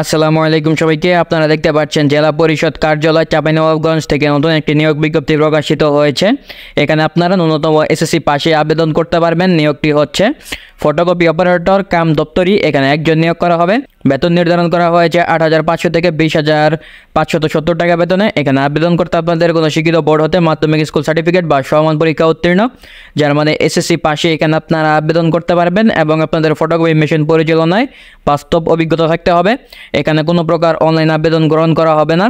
আসসালামু আলাইকুম সবাইকে। আপনারা দেখতে পাচ্ছেন জেলা পরিষদ কার্যালয় চাঁপাইনবাবগঞ্জ থেকে নতুন একটি নিয়োগ বিজ্ঞপ্তি প্রকাশিত হয়েছে। এখানে আপনারা ন্যূনতম এসএসসি পাশে আবেদন করতে পারবেন। নিয়োগটি হচ্ছে ফটোকপি অপারেটর কাম দপ্তরি। এখানে একজন নিয়োগ করা হবে। বেতন নির্ধারণ করা হয়েছে 8,500 থেকে 20,570 টাকা বেতনে। এখানে আবেদন করতে আপনাদের কোনো শিক্ষিত বোর্ড হতে মাধ্যমিক স্কুল সার্টিফিকেট বা সমান পরীক্ষা উত্তীর্ণ, যার মানে এসএসসি পাশে এখানে আপনারা আবেদন করতে পারবেন এবং আপনাদের ফটোকপি মেশিন পরিচালনায় বাস্তব অভিজ্ঞতা থাকতে হবে। এখানে কোনো প্রকার অনলাইন আবেদন গ্রহণ করা হবে না।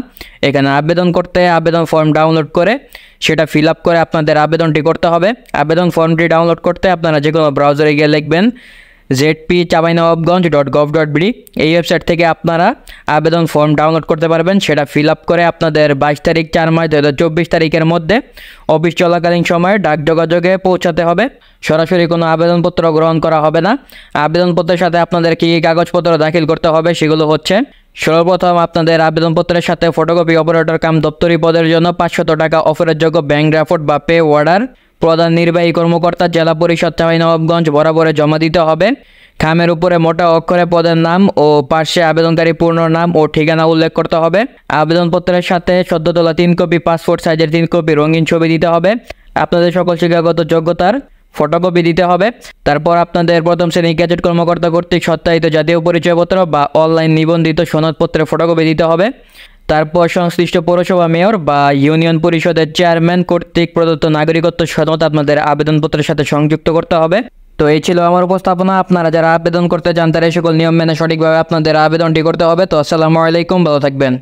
এখানে আবেদন করতে আবেদন ফর্ম ডাউনলোড করে সেটা ফিল আপ করে আপনাদের আবেদনটি করতে হবে। আবেদন ফর্মটি ডাউনলোড করতে আপনারা যে কোনো ব্রাউজারে গিয়ে লিখবেন zp-chapainawabganj.gov.bd। এই ওয়েবসাইট থেকে আপনারা আবেদন ফর্ম ডাউনলোড করতে পারবেন। সেটা ফিল আপ করে আপনাদের 22 তারিখ 4 মাস 2024 তারিখের মধ্যে অফিস চলাকালীন সময়ে ডাক যোগাযোগে পৌঁছাতে হবে। সরাসরি কোনো আবেদনপত্র গ্রহণ করা হবে না। আবেদনপত্রের সাথে আপনাদের কী কী কাগজপত্র দাখিল করতে হবে সেগুলো হচ্ছে: সর্বপ্রথম আপনাদের আবেদনপত্রের সাথে ফটোকপি অপারেটর কাম দপ্তরি পদের জন্য 500 টাকা অফারের যোগ্য ব্যাংক ড্রাফট বা পে অর্ডার প্রধান নির্বাহী কর্মকর্তা জেলা পরিষদ চাঁপাইনবাবগঞ্জ বরাবরে জমা দিতে হবে। খামের উপরে মোটা অক্ষরে পদের নাম ও পার্শ্বে আবেদনকারী পূর্ণ নাম ও ঠিকানা উল্লেখ করতে হবে। আবেদনপত্রের সাথে সদ্য তোলা 3 কপি পাসপোর্ট সাইজের 3 কপি রঙিন ছবি দিতে হবে। আপনাদের সকল শিক্ষাগত যোগ্যতার ফটোকপি দিতে হবে। তারপর আপনাদের প্রথম শ্রেণী গ্যাজেট কর্মকর্তা কর্তৃক সত্যায়িত জাতীয় পরিচয়পত্র বা অনলাইন নিবন্ধিত সনদপত্রের ফটোকপি দিতে হবে। তারপর সংশ্লিষ্ট পৌরসভা মেয়র বা ইউনিয়ন পরিষদের চেয়ারম্যান কর্তৃক প্রদত্ত নাগরিকত্ব সনদ আপনাদের আবেদনপত্রের সাথে সংযুক্ত করতে হবে। তো এই ছিল আমার উপস্থাপনা। আপনারা যারা আবেদন করতে চান তারা এই সকল নিয়ম মেনে সঠিকভাবে আপনাদের আবেদনটি করতে হবে। তো আসসালামু আলাইকুম, ভালো থাকবেন।